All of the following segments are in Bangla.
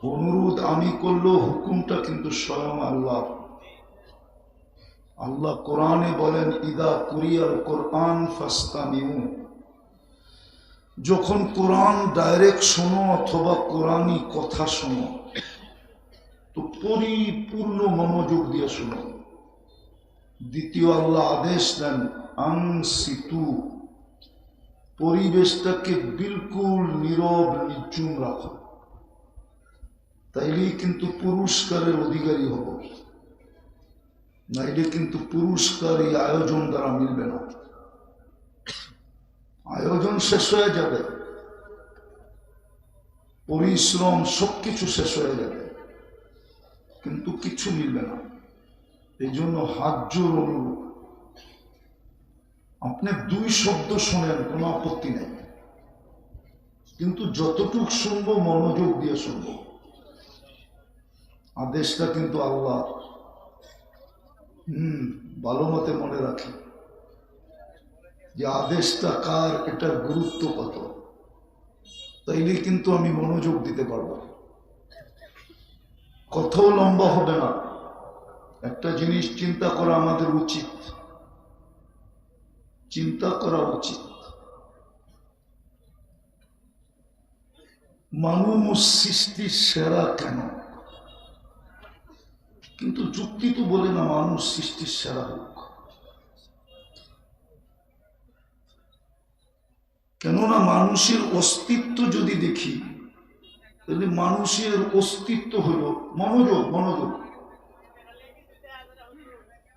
অনুরোধ আমি করলেও হুকুমটা কিন্তু স্বয়ং আল্লাহ। আল্লাহ কোরআনে বলেন, ইদা কুরিয়াল কোরআন ফাস্তামিউ, যখন কোরআন ডাইরেক্ট শোনো অথবা কোরআনই কথা শোনো তো পরিপূর্ণ মনোযোগ দিয়ে শোনো। দ্বিতীয় আল্লাহ আদেশ দেন আনসিতু, পরিবেশটাকে বিলকুল নীরব নির্জুম রাখো, তাইলেই কিন্তু পুরস্কারের অধিকারী হব, নাইলে কিন্তু পুরস্কার এই আয়োজন দ্বারা মিলবে না। আয়োজন শেষ হয়ে যাবে, পরিশ্রম সবকিছু শেষ হয়ে যাবে, কিন্তু কিছু মিলবে না। এই জন্য হাত জোর অনুরোধ, আপনি দুই শব্দ শোনেন কোনো আপত্তি নেই, কিন্তু যতটুক শুনবো মনোযোগ দিয়ে শুনবো। আদেশটা কিন্তু আল্লাহ। ভালো মতে মনে রাখি যে আদেশটা কার, এটার গুরুত্ব কত, তাইলে কিন্তু আমি মনোযোগ দিতে পারবো। কথাও লম্বা হবে না। একটা জিনিস চিন্তা করা আমাদের উচিত, চিন্তা করা উচিত। মানুষ সৃষ্টির সেরা কেন? কিন্তু যুক্তি তো বলে না মানুষ সৃষ্টির সেরা হোক। কেননা মানুষের অস্তিত্ব যদি দেখি তাহলে মানুষের অস্তিত্ব হলো মনোযোগ। মনোযোগ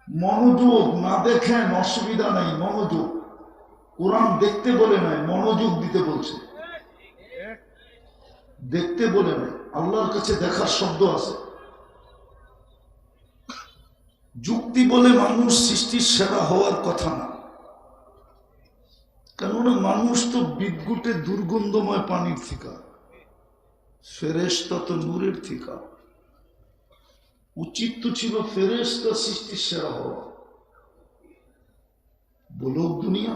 মনোযোগ না দেখেন অসুবিধা নাই, মনোযোগ। কোরআন দেখতে বলে নাই, মনোযোগ দিতে বলছে। দেখতে বলে নাই, আল্লাহর কাছে দেখার শব্দ আছে। যুক্তি বলে মানুষ সৃষ্টির সেরা হওয়ার কথা না, কেননা মানুষ তো বিদ্যুটে দুর্গন্ধময় পানির থিকা, ফেরেশতা তো নূরের থিকা। উচিত তো ছিল ফেরেশতা সৃষ্টির সেরা হওয়া। বলুক দুনিয়া,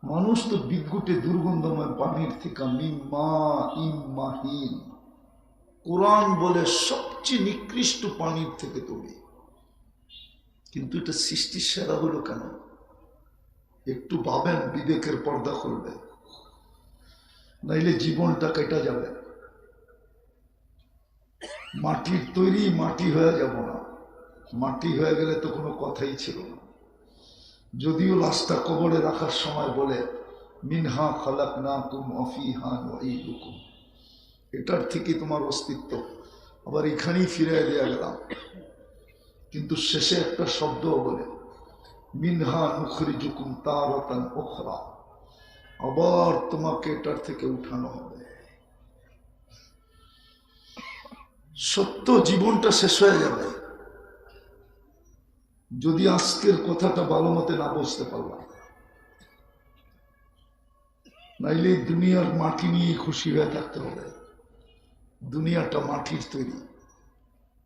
মানুষ তো বিদ্যুটে দুর্গন্ধময় পানির থিকা, মিম্মা ইম্মাহিন। কোরআন বলে সবচেয়ে নিকৃষ্ট পানির থেকে তৈরি, কিন্তু এটা সৃষ্টির সেরা হলো কেন? একটু ভাবেন, বিবেকের পর্দা করবে, নাইলে জীবনটা কেটে যাবে। মাটির তৈরি, মাটি হয়ে যাব না। মাটি হয়ে গেলে তো কোনো কথাই ছিল না। যদিও লাশটা কবরে রাখার সময় বলে মিনহা খালাকনাকুম ওয়া ফিহা নুঈদুকুম, এটার থেকে তোমার অস্তিত্ব, আবার এখানেই ফিরে দেয়া গেলাম। কিন্তু শেষে একটা শব্দ বলে মিনহা নুখরিজুকুম তারাতান উখরা, আবার তোমাকে এটার থেকে উঠানো হবে। সত্য জীবনটা শেষ হয়ে যাবে যদি আজকের কথাটা ভালো মতে না বুঝতে পারলাম। নাইলে দুনিয়ার মাটি নিয়ে খুশি হয়ে থাকতে হবে। দুনিয়াটা মাটির তৈরি,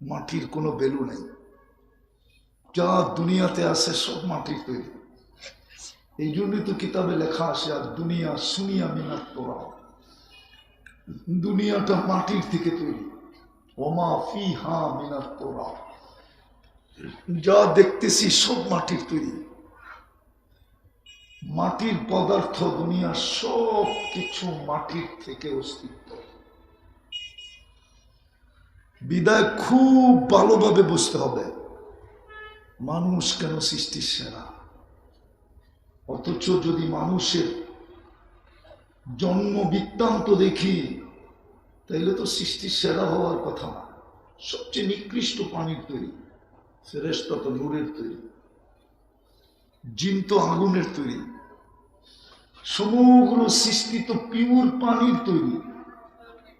মাটির কোনো ভ্যালু নেই। যা দুনিয়াতে আছে সব মাটির তৈরি। এই জন্যই তো কিতাবে লেখা আসে আর দুনিয়া সুনিয়া মিনাত তোরা, দুনিয়াটা মাটির থেকে তৈরি। ওমা ফিহা মিনাত তোরা, যা দেখতেছি সব মাটির তৈরি। মাটির পদার্থ, দুনিয়া সব কিছু মাটির থেকে অস্তিত্ব। বিদায় খুব ভালোভাবে বুঝতে হবে মানুষ কেন সৃষ্টির সেরা। অথচ যদি মানুষের জন্ম বৃত্তান্ত দেখি তাইলে তো সৃষ্টির সেরা হওয়ার কথা না। সবচেয়ে নিকৃষ্ট পানির তৈরি, ফেরেশতা তো নূরের তৈরি, জিন তো আগুনের তৈরি, সমগ্র সৃষ্টি তো পিওর পানির তৈরি।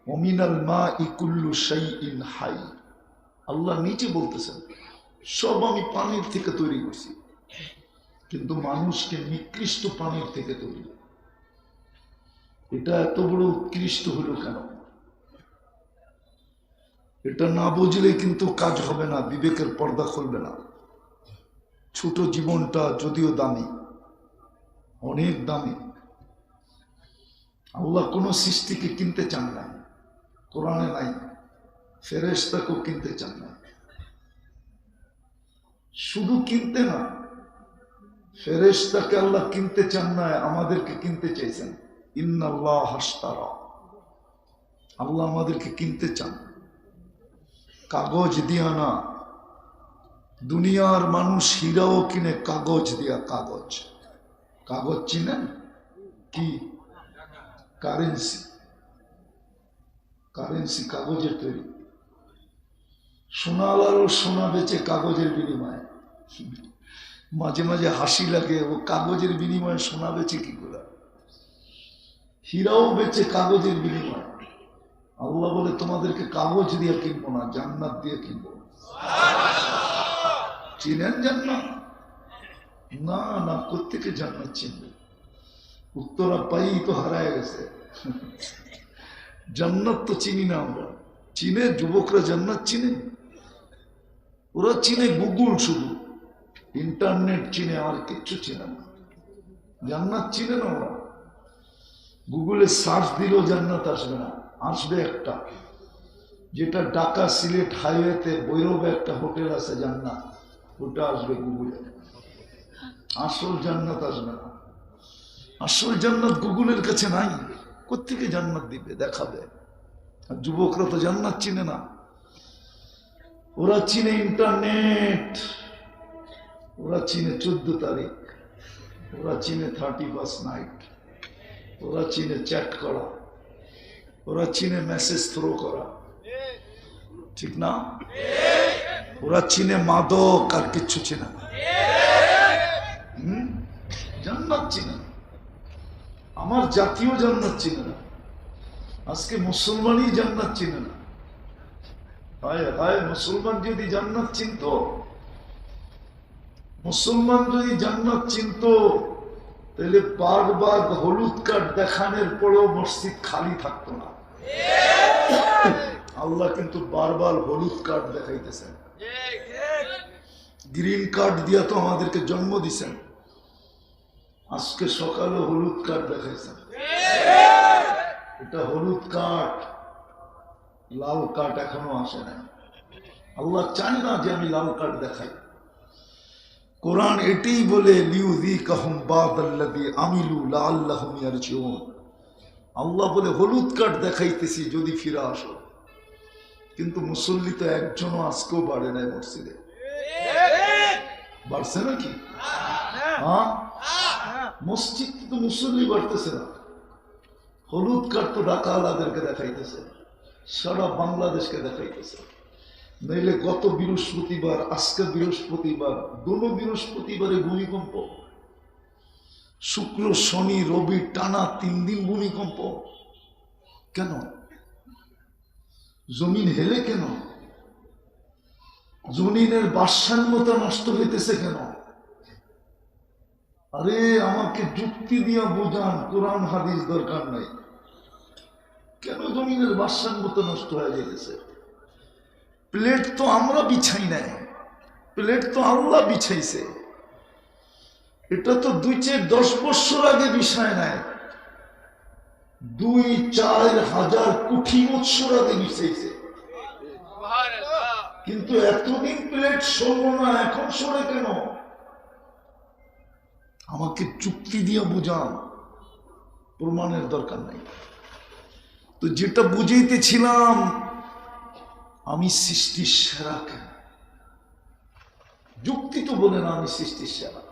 অমিনাল মা ইকুল্লু শাইইন হাই, আল্লাহ নিচে বলতেছেন সব আমি পানির থেকে তৈরি করছি, কিন্তু মানুষকে নিকৃষ্ট পানির থেকে তৈরি। এটা এত বড় উৎকৃষ্ট হলো কেন? এটা না বুঝলে কিন্তু কাজ হবে না, বিবেকের পর্দা খুলবে না। ছোট জীবনটা যদিও দামি, অনেক দামি। আল্লাহ কোন সৃষ্টিকে কিনতে চান না, কোরআনে নাই। ফেরেশতাকেও কিনতে চান না। শুধু কিনতে না, ফেরেশতাকে আল্লাহ কিনতে চান না, আমাদেরকে কিনতে চাইছেন। ইন্নাল্লাহ হাশতারা, আল্লাহ আমাদেরকে কিনতে চান, কাগজ দিয়া না। দুনিয়ার মানুষ হীরাও কিনে কাগজ দিয়া। কাগজ, কাগজ চিনেন কি? কারেন্সি, কারেন্সি কাগজের তৈরি। সোনাওয়ালারও সোনা বেচে কাগজের বিনিময়ে। মাঝে মাঝে হাসি লাগে, ও কাগজের বিনিময়ে সোনা বেচে কি করে? হীরাও বেচে কাগজের বিনিময়ে। আল্লাহ বলে তোমাদেরকে কাগজ দিয়ে কিনবো না, জান্নাত দিয়ে কিনবো। চিনেন জান্নাত? না না, কোত্থেকে জান্নাত চিনবে? উত্তরা পাই তো হারায় গেছে। জান্নাত তো চিনি না আমরা। চিনে যুবকরা জান্নাত চিনে? ওরা চিনে গুগল, শুধু ইন্টারনেট চিনে, আর কিচ্ছু চিনে না। জান্নাত চিনে না ওরা। গুগলে সার্চ দিলেও জান্নাত আসবে না। আসবে একটা, যেটা ঢাকা সিলেট হাইওয়েতে বৈরবে একটা হোটেল আছে জান্নাত, ওটা আসবে গুগলে। আসল জান্নাত আসবে না। আসল জান্নাত গুগলের কাছে নাই। কোত্থেকে জান্নাত দিবে, দেখাবে? আর যুবকরা তো জান্নাত চিনে না। ওরা চিনে ইন্টারনেট, ওরা চিনে 14 তারিখ, ওরা চিনে 31st নাইট, ওরা চিনে চ্যাট করা, ওরা চিনে মেসেজ থ্রো করা, ঠিক না? ওরা চিনে মাদক, আর কিচ্ছু চিনে না। জান্নাত চিনে না। আমার জাতীয় জান্নাত চিনে না। আজকে মুসলমানই জান্নাত চিনে না। হায় হায়, মুসলমান যদি জান্নাত চিনত, মুসলমান যদি জান্নাত চিনত, তাহলে বারবার হলুদ কার্ড দেখানোর পরেও মসজিদ খালি থাকতো না। আল্লাহ কিন্তু বারবার হলুদ কার্ড দেখাইতেছেন। গ্রিন কার্ড দিয়া তো আমাদেরকে জন্ম দিছেন। আজকে সকালে হলুদ কার্ড দেখাইছেন। এটা হলুদ কার্ড, লাল কার্ড এখনো আসে না। আল্লাহ চায় না যে আমি লাল কার্ড দেখাই। কোরআন এটাই বলে, লিউযীকাহুম বাদাল্লাযী আমিলু লাআল্লাহুম ইয়ারজিউন। আল্লাহ বলে হলুদ কার্ড দেখাইতেছি, যদি ফিরে আসো। কিন্তু মুসল্লি তো একজনও আজকেও বাড়ে নাই মসজিদে। বাড়ছে নাকি? হ্যাঁ, মসজিদ তো মুসল্লি বাড়তেছে না। হলুদ কার্ড তো ঢাকা আলাদেরকে দেখাইতেছে, সারা বাংলাদেশকে দেখাইতেছে। নইলে গত বৃহস্পতিবার, আজকে বৃহস্পতিবার, দোনো বৃহস্পতিবারে ভূমিকম্প। শুক্র শনি রবি টানা 3 দিন ভূমিকম্প। কেন? জমিন হেলে কেন? জমিনের ভারসাম্যতা নষ্ট হইতেছে কেন? আরে আমাকে যুক্তি দিয়া বোঝান, কোরআন হাদিস দরকার নাই। কেন জমিনের ভারসাম্যতা নষ্ট হয়ে যেতেছে? প্লেট তো আমরা বিছাই নাই, প্লেট তো আল্লাহ বিছাইছে। এটা তো 2-10 বছর আগে বিছায় নাই, 2-4 হাজার কোটি বছর আগে বিছাইছে। কিন্তু এতদিন প্লেট সরল না, এখন সরে কেন? আমাকে যুক্তি দিয়ে বুঝান, প্রমাণের দরকার নেই। তো যেটা বুঝাইতেছিলাম, আমি সৃষ্টির সেরা কেন? যুক্তি তো বলে না আমি সৃষ্টির সেরা।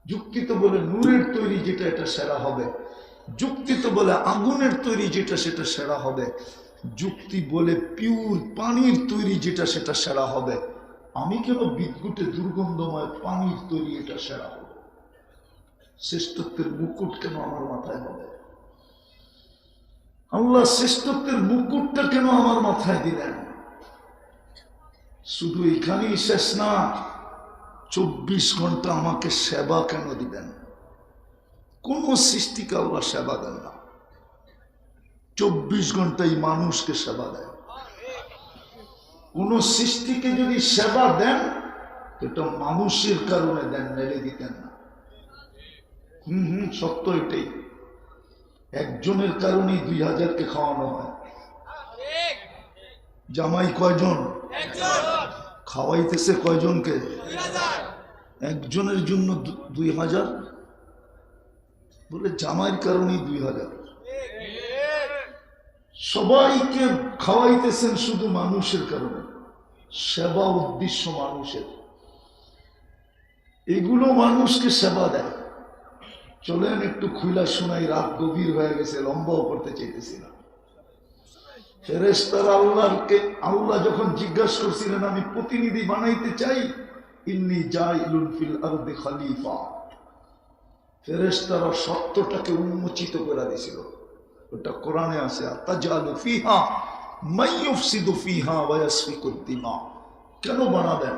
যুক্তি তো বলে নূরের তৈরি যেটা এটা সেরা হবে। যুক্তি তো বলে আগুনের তৈরি যেটা সেটা সেরা হবে। যুক্তি বলে পিওর পানির তৈরি যেটা সেটা সেরা হবে। আমি কেন বিদ্যুটে দুর্গন্ধময় পানির তৈরি এটা সেরা হবে? শ্রেষ্ঠত্বের মুকুট কেন আমার মাথায় হবে? আল্লাহ শ্রেষ্ঠত্বের মুকুটটা কেন আমার মাথায় দিলেন? শুধু এখানেই শেষ না, 24 ঘন্টা আমাকে সেবা কেন দিবেন? কোন সৃষ্টিকে আল্লাহ সেবা দেন না, 24 ঘন্টাই মানুষকে সেবা দেয়। কোন সৃষ্টিকে যদি সেবা দেন, এটা মানুষের কারণে দেন, মেলে দিতেন না। সত্য এটাই। একজনের কারণেই 2000কে খাওয়ানো হয়। জামাই কয়জন? খাওয়াইতেছে কয়জনকে? একজনের জন্য 2000, বলে জামাইয়ের কারণেই 2000। সবাইকে খাওয়াইতেছেন শুধু মানুষের কারণে, সেবা উদ্দেশ্য মানুষের। এগুলো মানুষকে সেবা দেয়। চলেন একটু খুলা শোনাই, রাত গভীর হয়ে গেছে, লম্বাও করতে চাইতেছি না। ফেরেশতারা আল্লাহ যখন জিজ্ঞাসা করছিলেন আমি প্রতিনিধি বানাইতে চাই, ইন্নী জাইলুন ফিল আরদি খলিফা, ফেরেশতারা সত্যটাকে উন্মোচিত করে দিয়েছিল। ওটা কোরআনে আছে, আতাজালু ফিহা মান ইউফসিদু ফিহা ওয়া ইয়াসফিকুদ দিমা। কেন বানাবেন?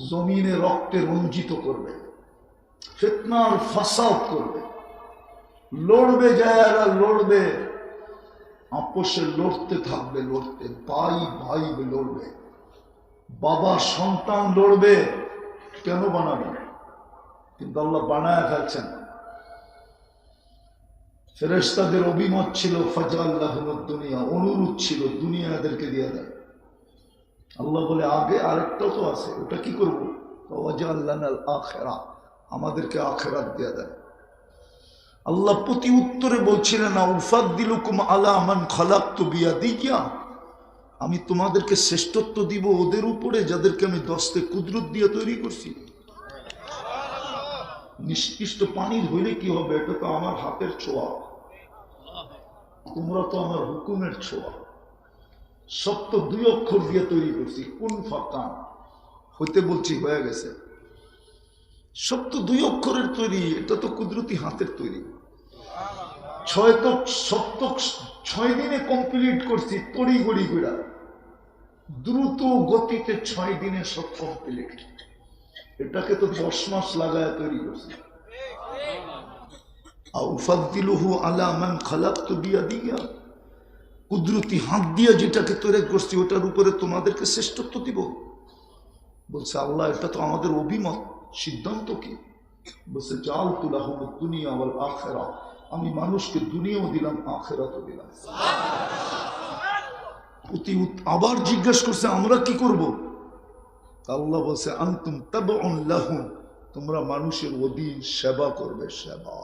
জমিনে রক্তে রঞ্জিত করবে, ফিতনার ফাসাদ করবে, লড়বে, যারা লড়বে আপোষে লড়তে থাকবে, লড়তে, ভাই ভাই লড়বে, বাবা সন্তান লড়বে। কেন বানাবেন? কিন্তু আল্লাহ বানায় ফেলছেন। ফেরেশতাদের অভিমত ছিল ফাজআল্লাহুমুদ দুনিয়া, অনুরোধ ছিল দুনিয়া এদেরকে দিয়ে দেয়। আল্লাহ বলে আগে আরেকটা তো আছে, ওটা কি করবো? ওয়াজআলনাল আখিরা, আমাদেরকে আখিরাত দিয়ে দেয়। আল্লাহ প্রতি উত্তরে বলছিলেন উফাদ্দিলুকুম আলা মান খালাকতু বিয়াদিয়া, আমি তোমাদেরকে শ্রেষ্ঠত্ব দিব ওদের উপরে যাদেরকে আমি দস্তে কুদরত দিয়ে তৈরি করছি। নিষ্কৃষ্ট পানির হইলে কি হবে? এটা তো আমার হাতের ছোঁয়া, তোমরা তো আমার হুকুমের ছোঁয়া। সব তো 2 অক্ষর দিয়ে তৈরি করছি, কোন ফাকান হইতে বলছি, হয়ে গেছে। সব তো 2 অক্ষরের তৈরি, এটা তো কুদরতি হাতের তৈরি। 6 দিনে কমপ্লিট করছি, তড়ি গড়ি ঘুরা, দ্রুত গতিতে 6 দিনে সব কমপ্লিট। এটাকে তো 10 মাস লাগায় তৈরি করছি। আউফাদ্দিলুহু আলা মান খালাকতু বিয়াদিয়া, কুদরতি হাত দিয়ে যেটাকে তৈরি করছি ওটার উপরে তোমাদেরকে শ্রেষ্ঠত্ব দিব। বলছে আল্লাহ এটা তো আমাদের অভিমত, সিদ্ধান্ত কি? বলছে জাআলতু লাহুমুদ দুনিয়া ওয়াল আখিরা, আমি মানুষকে দুনিয়াও দিলাম আখিরাতও দিলাম। আবার জিজ্ঞাসা করছে আমরা কি করব? আল্লাহ বলছে আনতুম তাবউন লাহুম, তোমরা মানুষের অধীন সেবা করবে, সেবা।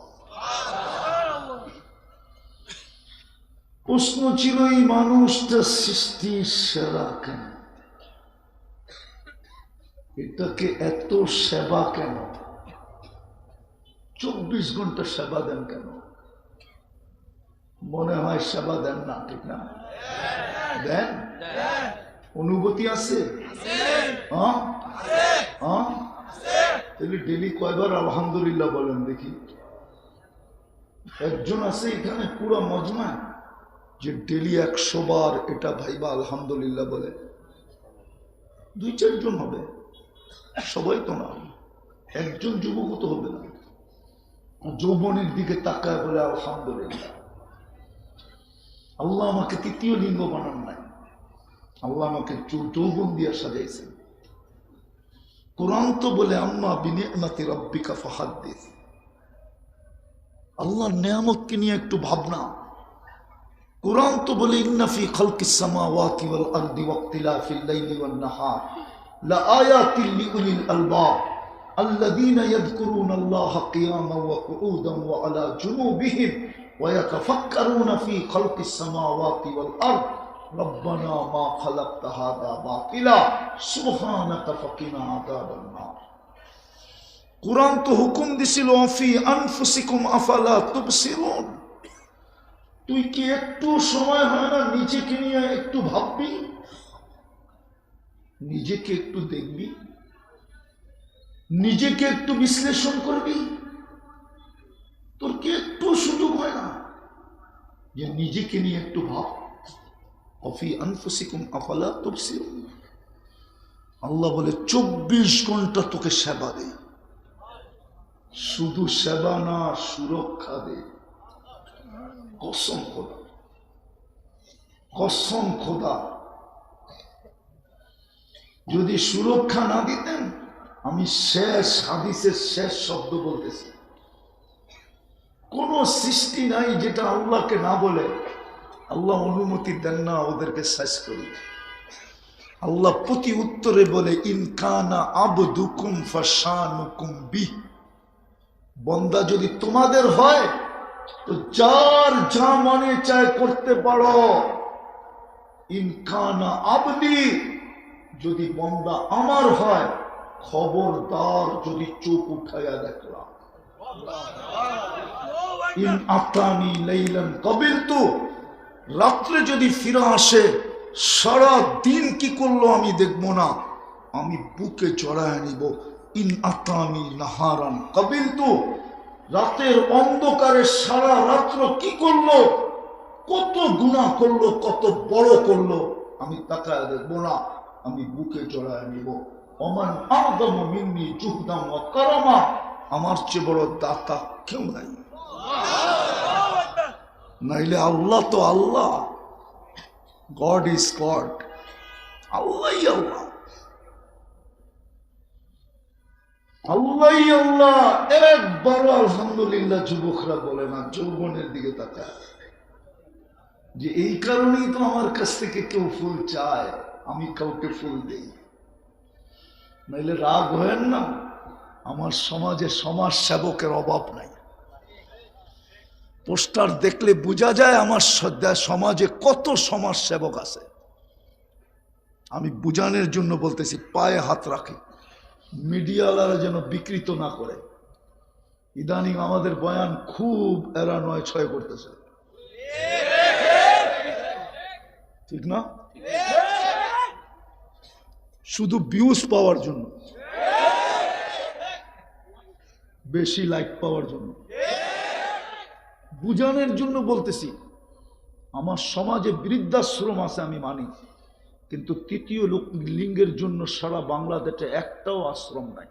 প্রশ্ন ছিল এই মানুষটা সৃষ্টি সেরা কেন? এটাকে এত সেবা কেন? 24 ঘন্টা সেবা দেন কেন? মনে হয় সেবা দেন না, ঠিক না? দেন? অনুভূতি আছে? তাহলে ডেলি কয়বার আলহামদুলিল্লাহ বলেন দেখি? একজন আছে এখানে পুরো মজমা যে ডেলি 100 বার এটা ভাইবা আলহামদুলিল্লাহ বলে? 2-4 জন হবে, সবাই তো না। একজন যুবক তো হবে না, যৌবনের দিকে তাকায় বলে আলহামদুলিল্লাহ। আল্লাহ আমাকে 3য় লিঙ্গ বানান নাই, আল্লাহ আমাকে যৌবন দিয়ে সাজাইছেন। কোরআন তো বলে আম্মা বিনিআমাতি রাব্বিকা ফাহাদ্দিস, আল্লাহর নিয়ামতকে নিয়ে একটু ভাবনা। কোরআন তো বলে ইন্না ফি খালকিস সামাওয়াতি ওয়াল আরদি ওয়াক্তিলাফিল লাইলি ওয়ান নাহার লাআয়াতিল লিউলিল আলবাব আল্লাযীনা ইয়াযকুরুনাল্লাহা কিয়ামান ওয়া কুউদান ওয়া আলা জুনুবিহিম ওয়া ইয়াতাফাক্কারুনা ফি খালকিস সামাওয়াতি ওয়াল আরদ রব্বানা মা খালাকতা হাযা বাতিলা সুবহানাকা ফাকিনা আযাবান নার। কোরআন তো হুকুম দিছিল ফি আনফুসিকুম আফালা তুবসিরুন, তুই কি একটু সময় হয় না নিজেকে নিয়ে একটু ভাববি, নিজেকে একটু দেখবি, নিজেকে একটু বিশ্লেষণ করবি? তোর কি একটু সুযোগ হয় না যে নিজেকে নিয়ে একটু ভাব? অফি আনফুসিকুম আফালা তুবসিরুন। আল্লাহ বলে 24 ঘন্টা তোকে সেবা দে, শুধু সেবা না সুরক্ষা দে। কসম খোদা, কসম খোদা, যদি সুরক্ষা না দিতেন, আমি শেষ হাদিসের শেষ শব্দ বলতেছি, কোন সৃষ্টি নাই যেটা আল্লাহকে না বলে আল্লাহ অনুমতি দেন না ওদেরকে শেষ করি। আল্লাহ প্রতি উত্তরে বলে ইনকানা আবদুকুম ফাশানুকুম বি, বন্দা যদি তোমাদের হয় তো যার যা মনে চায় করতে পারো। ইনকানা আবদি, যদি বন্দা আমার হয় খবরদার যদি চোখ উঠাইয়া দেখলাম। ইন আতানি লাইলান কাবিলতু, রাত্রে যদি ফিরে আসে সারা দিন কি করলো আমি দেখবো না, আমি বুকে জড়ায় নিব। ইন আতানি নাহারান কাবিলতু, রাতের অন্ধকারে সারা রাত্র কি করলো, কত গুনাহ করলো, কত বড় করলো, আমি তাকায় দেখবো না, আমি বুকে জড়ায় নিব। ওমান আযমু মিন্নি জুহদাম ওয়া কারামা, আমার চেয়ে বড় দাতা কেউ নাই। নাইলে আল্লাহ তো আল্লাহ, গড ইজ গড, আল্লাহই আল্লাহ, আল্লাহই আল্লাহ। একবারও আলহামদুলিল্লাহ যুবকরা বলে না, যৌবনের দিকে তাকায় যে এই কারণেই তো আমার কাছ থেকে কেউ ফুল চায়, আমি কাউকে ফুল দেই। নাইলে রাগ হয় না, আমার সমাজে সমাজ সেবকের অভাব নাই। পোস্টার দেখলে বোঝা যায় আমার সমাজে কত সমাজ সেবক আছে। আমি বুঝানোর জন্য বলতেছি, পায়ে হাত রাখি, মিডিয়াওয়ালারা যেন বিকৃত না করে। ইদানিং আমাদের বয়ান খুব এরা ৯-৬ করতেছে, ঠিক না? শুধু ভিউজ পাওয়ার জন্য, বেশি লাইক পাওয়ার জন্য, বুঝানোর জন্য বলতেছি। আমার সমাজে বৃদ্ধাশ্রম আছে আমি মানি, কিন্তু তৃতীয় লিঙ্গের জন্য সারা বাংলাদেশে একটাও আশ্রম নাই।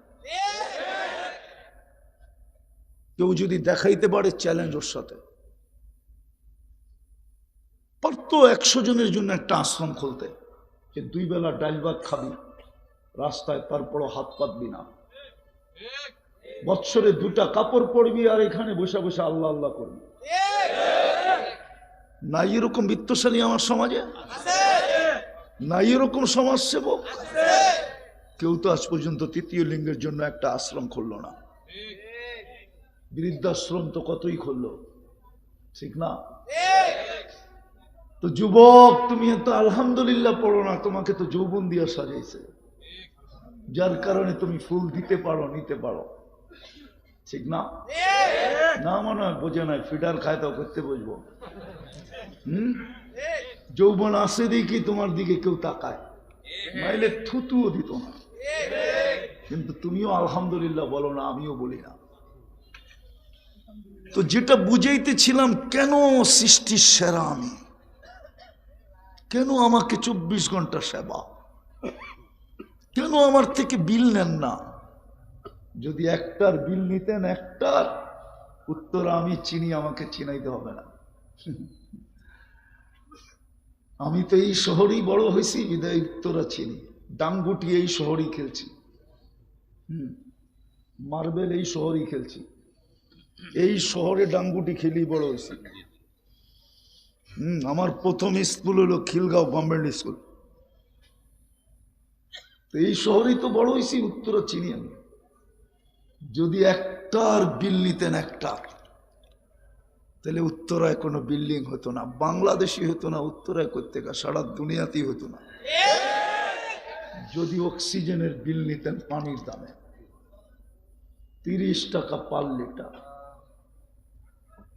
কেউ যদি দেখাইতে পারে চ্যালেঞ্জ ওর সাথে, পারতো 100 জনের জন্য একটা আশ্রম খুলতে, যে 2 বেলা ডাল ভাত খাবি রাস্তায়, তারপরও হাত পাতবি না, বৎসরে 2টা কাপড় পরবি, আর এখানে বসে বসে আল্লাহ আল্লাহ করবি। নাই এরকম বিত্তশালী আমার সমাজে? নাই এরকম সমাজ সেবক? কেউ তো আজ পর্যন্ত তৃতীয় লিঙ্গের জন্য একটা আশ্রম খুললো না। বৃদ্ধাশ্রম তো কতই খুললো, ঠিক না? তো যুবক, তুমি তো আলহামদুলিল্লাহ পড়ো না, তোমাকে তো যৌবন দিয়া সাজাইছে, যার কারণে তুমি ফুল দিতে পারো, নিতে পারো, ঠিক না? না মনে হয় বোঝে নাই, ফিডার খায় তাও করতে বসবো। যৌবন আসে দেখি তোমার দিকে কেউ তাকায়, নাইলে থুতুও দিত না। কিন্তু তুমিও আলহামদুলিল্লাহ বলো না, আমিও বলি না। তো যেটা বুঝাইতেছিলাম, কেন সৃষ্টির সেরা আমি, কেন আমাকে 24 ঘন্টা সেবা, কেন আমার থেকে বিল নেন না? যদি একটার বিল নিতেন, একটার উত্তর আমি চিনি, আমাকে চিনাইতে হবে না। আমি তো এই শহরেই বড় হয়েছি, বিদায় উত্তরা চিনি। ডাঙ্গুটি এই শহরেই খেলছি, মার্বেল এই শহরেই খেলছি, এই শহরে ডাঙ্গুটি খেলি বড় হয়েছি। আমার প্রথম স্কুল হলো খিলগাঁও গভর্নমেন্ট স্কুল। তো এই শহরেই তো বড় হয়েছি, উত্তরা চিনি আমি। যদি একটার বিল নিতেন, একটার, তাহলে উত্তরায় কোনো বিল্ডিং হতো না, বাংলাদেশি হতো না, উত্তরায় করতে সারা দুনিয়াতেই হতো না। যদি অক্সিজেনের বিল নিতেন পানির দামে, 30 টাকা পার লিটার,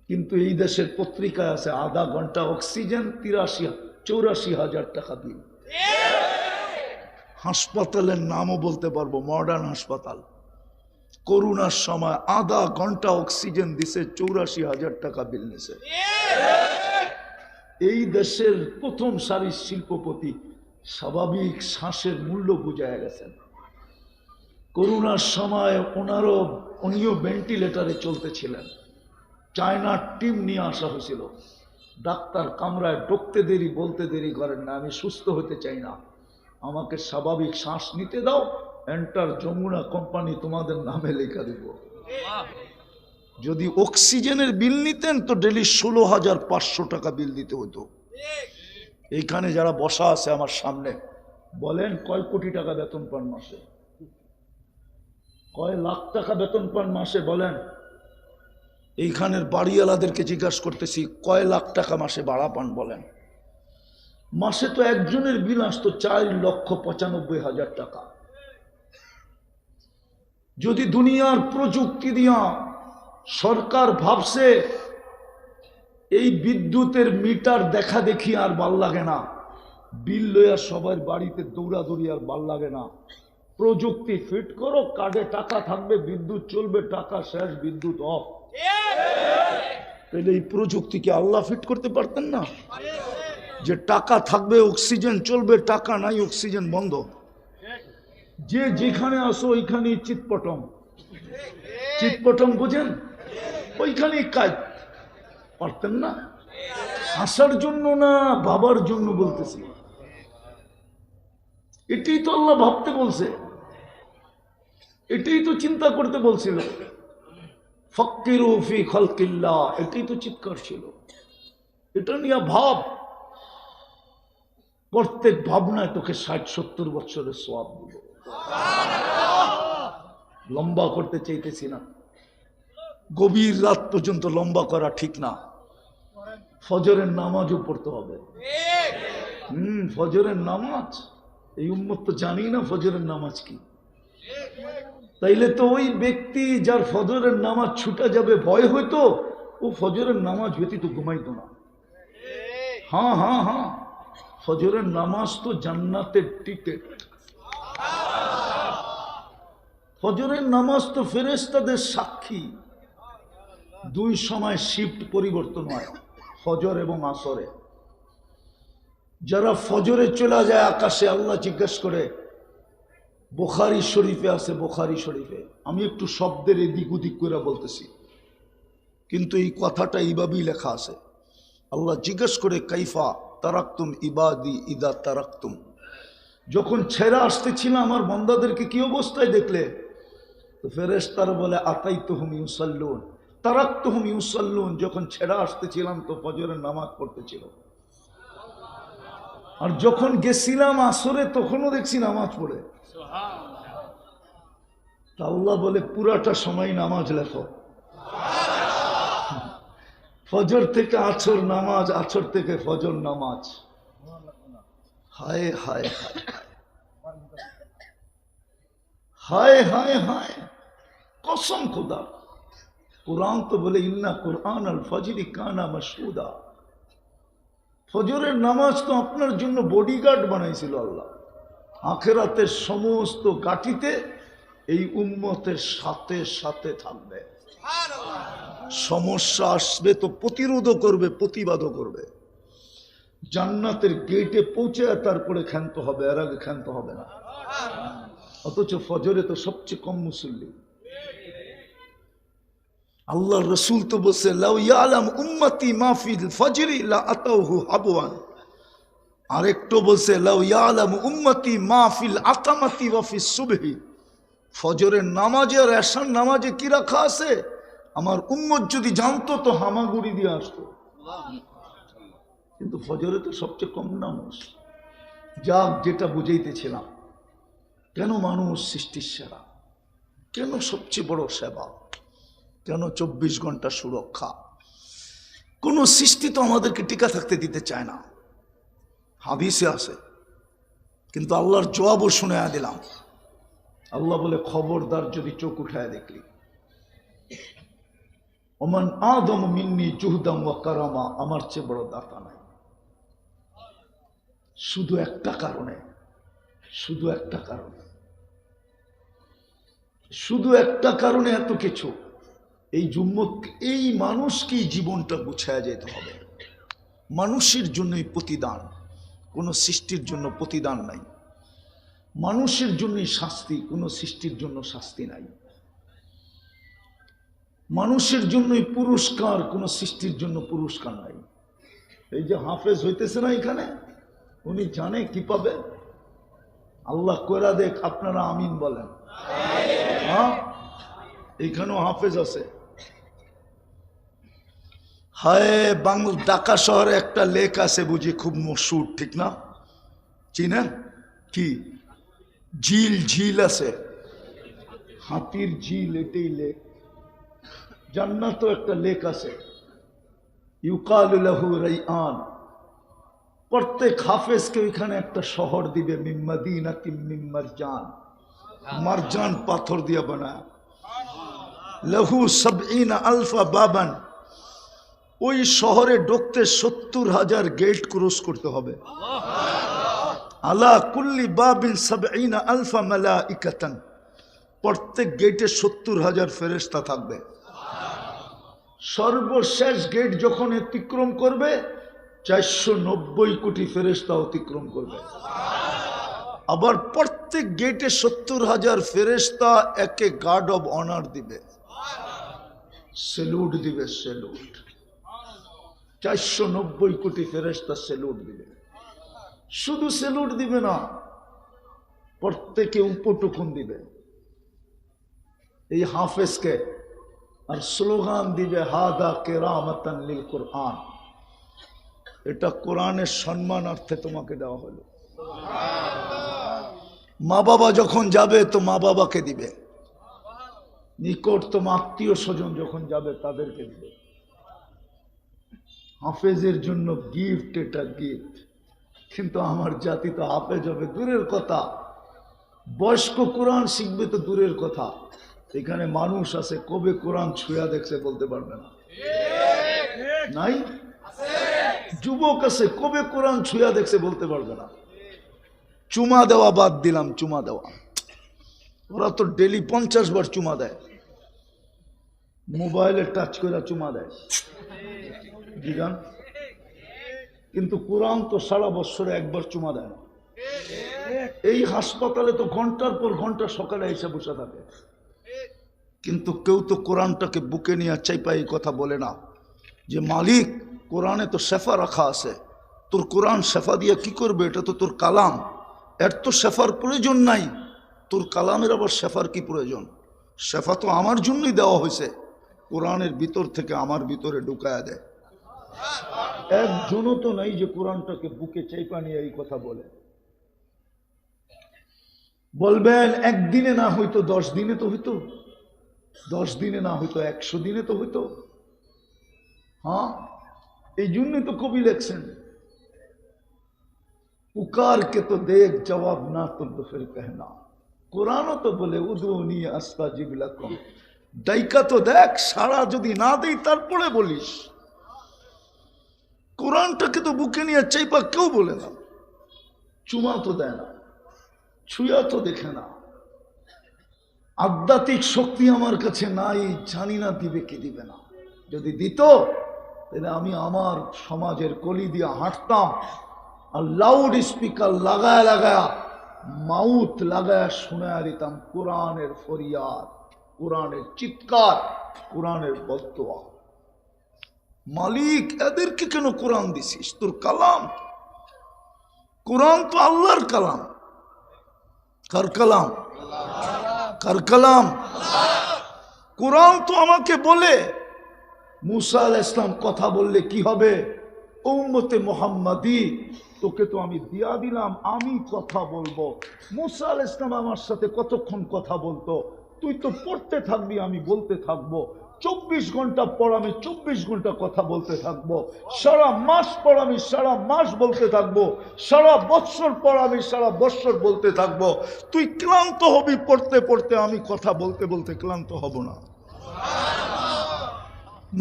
কিন্তু এই দেশের পত্রিকায় আছে আধা ঘন্টা অক্সিজেন 84,000 টাকা বিল। হাসপাতালের নামও বলতে পারবো, মডার্ন হাসপাতাল। করোনার সময় আধা ঘন্টা অক্সিজেন দিছে, 84,000 টাকা বিল নিছে। এই দেশের প্রথম সারির শিল্পপতি স্বাভাবিক শ্বাসের মূল্য বুঝায় গেছেন। করোনার সময় উনিও ভেন্টিলেটারে চলতেছিলেন। চায়নার টিম নিয়ে আসা হয়েছিল। ডাক্তার কামরায় ঢুকতে দেরি, বলতে দেরি করেন না, আমি সুস্থ হতে চাই না, আমাকে স্বাভাবিক শ্বাস নিতে দাও, এন্টার যমুনা কোম্পানি তোমাদের নামে লেখা দেব। যদি অক্সিজেনের বিল নিতেন তো ডেলি 16,500 টাকা বিল দিতে হতো। এইখানে যারা বসা আছে আমার সামনে, বলেন কয় কোটি টাকা বেতন পান মাসে? কয় লাখ টাকা বেতন পান মাসে? বলেন। এইখানের বাড়িওয়ালাদেরকে জিজ্ঞাসা করতেছি, কয় লাখ টাকা মাসে ভাড়া পান? বলেন। মাসে তো একজনের বিল আসতো 4,95,000 টাকা। যদি দুনিয়ার প্রযুক্তি দিয়া সরকার ভাবছে এই বিদ্যুতের মিটার দেখা দেখি আর ভাল লাগে না, বিল লইয়া সবার বাড়িতে দৌড়াদৌড়ি আর ভাল লাগে না, প্রযুক্তি ফিট করো, কার্ডে টাকা থাকবে, বিদ্যুৎ চলবে, টাকা শেষ, বিদ্যুৎ অফ। তাহলে এই প্রযুক্তিকে আল্লাহ ফিট করতে পারতেন না? যে টাকা থাকবে অক্সিজেন চলবে, টাকা নাই অক্সিজেন বন্ধ, যে যেখানে আসো ওইখানেই চিৎপটম। চিৎপটম বুঝেন? ওইখানেই কাজ। পারতেন না? আসার জন্য না, বাবার জন্য বলতেছি। এটাই তো আল্লাহ ভাবতে বলছে, এটাই তো চিন্তা করতে বলছিল। ফাক্কিরু ফি খালকিল্লাহ, এটাই তো চিৎকার ছিল। এটা নিয়ে ভাব, প্রত্যেক ভাবনায় তোকে 60-70 বছরের সওয়াব দিব। লম্বা করতে চাইতেছি না, গভীর রাত পর্যন্ত লম্বা করা ঠিক না। ফজরের নামাজও পড়তে হবে। ফজরের নামাজ, এই উম্মত তো জানি না ফজরের নামাজ কি। তাইলে তো ওই ব্যক্তি যার ফজরের নামাজ ছুটা যাবে ভয় হইতো, ও ফজরের নামাজ ব্যতীত ঘুমাইতো না। হ্যাঁ হ্যাঁ হ্যাঁ, ফজরের নামাজ তো জান্নাতের টিকেট। ফজরের নামাজ তো ফেরেশতাদের সাক্ষী। দুই সময় শিফট পরিবর্তন হয়, ফজর এবং আসরে। যারা ফজরে চলে যায় আকাশে, আল্লাহ জিজ্ঞেস করে, বুখারী শরীফে আছে, বুখারী শরীফে, আমি একটু শব্দের এদিক ওদিক করে বলতেছি, কিন্তু এই কথাটা এইভাবেই লেখা আছে। আল্লাহ জিজ্ঞেস করে, কাইফা তারাকতুম ইবাদি ইদা তারাকতুম, যখন ছেড়ে আসতেছিল আমার বান্দাদেরকে কি অবস্থায় দেখলে? তো ফেরেশতারা বলে, আতাইতুহুম ইউসাল্লুন তারাকতুহুম ইউসাল্লুন, যখন ছেড়ে আসতেছিলাম তো ফজরের নামাজ পড়তেছিল, আর যখন গেছিলাম আসরে তখনও দেখছি নামাজ পড়ে। তা আল্লাহ বলে, পুরাটা সময় নামাজ লেখো। ফজর থেকে আছর নামাজ, আছর থেকে ফজর নামাজ। হায় হায় হায় হায় হায়, কসম খুদা, কুরআন তো বলে, ইন্না কুরআন আল ফজরি কানা মাশহুদা। ফজরের নামাজ তো আপনার জন্য বডিগার্ড বানাইছিল আল্লাহ। আখিরাতের সমস্ত গাটিতে এই উম্মতের সাথে সাথে থাকবে। সমস্যা আসবে তো প্রতিরোধও করবে, প্রতিবাদও করবে। জান্নাতের গেটে পৌঁছে তারপরে ক্ষান্ত হবে, এর আগে ক্ষান্ত হবে না। অথচ ফজরে তো সবচেয়ে কম মুসল্লি। আল্লাহ রসুল তো বলছে, লাউ ইয়ালাম উম্মতি মা ফিল ফজরি লা আতাউহু হাবওয়ান। আরেকটু বলছে, লাউ ইয়ালাম উম্মতি মা ফিল আতামাতি ওয়া ফিস সুবহি। ফজরের নামাজে আর এশার নামাজে কি রাখা আছে, আমার উম্মত যদি জানতো তো হামাগুড়ি দিয়ে আসতো। কিন্তু ফজরে তো সবচেয়ে কম নামাজ। যাক, যেটা বুঝাইতেছিলাম, কেন মানুষ সৃষ্টির সেরা, কেন সবচেয়ে বড় সেবা, কেন 24 ঘন্টা সুরক্ষা। কোন সৃষ্টি তো আমাদেরকে টিকা থাকতে দিতে চায় না, হাদিসে আছে। কিন্তু আল্লাহর জবাবও শুনে দিলাম। আল্লাহ বলে, খবরদার যদি চোখ উঠায় দেখলি, ওমান আদম মিন্নি জুহদাম ওয়া কারামা, আমার চেয়ে বড় দাতা নাই। শুধু একটা কারণে, শুধু একটা কারণে, শুধু একটা কারণে এত কিছু। এই উম্মত, এই মানুষকেই জীবনটা গুছায়া যেতে হবে। মানুষের জন্যই প্রতিদান, কোন সৃষ্টির জন্য প্রতিদান নাই। মানুষের জন্যই শাস্তি, কোন সৃষ্টির জন্য শাস্তি নাই। মানুষের জন্যই পুরস্কার, কোন সৃষ্টির জন্য পুরস্কার নাই। এই যে হাফেজ হইতেছে না এখানে, উনি জানে কি পাবে। আল্লাহ কইরা দেখ, আপনারা আমিন বলেন। হ্যাঁ, এইখানেও হাফেজ আছে। হায় ঢাকা শহরে একটা লেক আছে বুঝি, খুব মশহুর, ঠিক না? চিনেন কি? ঝিল আছে, হাতির ঝিল, এটাই লেক। জান্নাতও একটা লেক আছে, ইউকালু লাহু রাইআন। প্রত্যেক হাফেজকে ওইখানে একটা শহর দিবে, মিন মাদিনাতিন মিন মারজান, মারজান পাথর দিয়ে বানায়। লাহু ৭০ আলফা বাবান, ওই শহরে ঢুকতে ৭০,০০০ গেট ক্রস করতে হবে। আলা কুল্লি বাবিন ৭০ আলফা মালাইকাতান, প্রত্যেক গেটে ৭০,০০০ ফেরেশতা থাকবে। সর্বশেষ গেট যখন অতিক্রম করবে ৪৯০ কোটি ফেরেশতা অতিক্রম করবে। আবার প্রত্যেক গেটে ৭০,০০০ ফেরেশতা একে গার্ড অব অনার দিবে, সেলুট দিবে, সেলুট। ৪৯০ কোটি ফেরেশতা সেলুট দিবে। শুধু সেলুট দিবে না, প্রত্যেকে উপটুকুন দিবে এই হাফেজকে, আর স্লোগান দিবে হাদা কেরামাতান লিল কোরআন, এটা কোরআনের সম্মানার্থে তোমাকে দেওয়া হলো। মা বাবা যখন যাবে তো মা বাবাকে দিবে, নিকটতম আত্মীয় স্বজন যখন যাবে তাদেরকে দিবে। হাফেজের জন্য গিফট, এটা গিফট। কিন্তু আমার জাতি তো হাফেজ হবে দূরের কথা, বয়স্ক কোরআন শিখবে তো দূরের কথা। এখানে মানুষ আছে কবে কোরআন ছুঁয়া দেখছে বলতে পারবে না, নাই? যুবক আছে কবে কোরআন ছুঁয়া দেখছে বলতে পারবে না। চুমা দেওয়া বাদ দিলাম, চুমা দেওয়া, ওরা তো ডেলি 50 বার চুমা দেয়, মোবাইলে টাচ করে চুমা দেয়, জিগান। কিন্তু কোরআন তো সারা বছরে একবার চুমা দেয় না। এই হাসপাতালে তো ঘন্টার পর ঘন্টা সকালে এসে বসে থাকে, কিন্তু কেউ তো কোরআনটাকে বুকে নিয়ে চাইপা এই কথা বলে না যে মালিক কোরআনে তো শেফা রাখা আছে, তোর কোরআন শেফা দিয়ে কি করবে? এটা তো তোর কালাম, এর তো শেফার প্রয়োজন নাই, তোর কালামের আবার শেফার কি প্রয়োজন? শেফা তো আমার জন্যই দেওয়া হয়েছে, কোরআনের ভিতর থেকে আমার ভিতরে ঢুকায়া দেয়। একজনও তো নাই যে কোরআনটাকে বুকে চাইপা নিয়ে এই কথা বলে। বলবেন একদিনে না হইতো 10 দিনে তো হইতো, 10 দিনে না হইতো 100 দিনে তো হইতো। হ্যাঁ, এই জন্যই তো কবি লেখছেন পুকার কে তো দেখ জবাব না তো ফির कहना। কোরআনও তো বলে উদুনি আস্তাজিব লাকুম, ডাইকা তো দেখ, সারা যদি না দেই তারপরে বলিস। কোরআনটাকে তো বুকে নিয়ে চাইপা কেউ বলে না, চুমা তো দেয় না, ছুঁয়া তো দেখে না। আধ্যাত্মিক শক্তি আমার কাছে নাই, জানি না দিবে কি দিবে না। যদি দিত তাহলে আমি আমার সমাজের কলি দিয়ে হাঁটতাম, আর লাউড স্পিকার লাগায় লাগায় মাউথ লাগায় শোনায় দিতাম কোরআনের ফরিয়াদ, কোরআনের চিৎকার, কোরআনের বদদোয়া। মালিক এদেরকে কেন কোরআন দিছিস? তোর কালাম, কোরআন তো আল্লাহর কালাম। কার কালাম? কার কালাম? কোরআন তো আমাকে বলে মুসা আলাইহিস সালাম কথা বললে কি হবে, উম্মতে মুহাম্মাদি তোকে তো আমি দিয়া দিলাম, আমি কথা বলবো। মুসা আলাইহিস সালাম আমার সাথে কতক্ষণ কথা বলতো? তুই তো পড়তে থাকবি, আমি বলতে থাকবো। 24 ঘন্টা পর আমি 24 ঘন্টা কথা বলতে থাকবো, সারা মাস পর আমি সারা মাস বলতে থাকবো, সারা বৎসর পর আমি সারা বৎসর বলতে থাকবো। তুই ক্লান্ত হবি পড়তে পড়তে, আমি কথা বলতে বলতে ক্লান্ত হব না।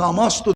নামাজ তো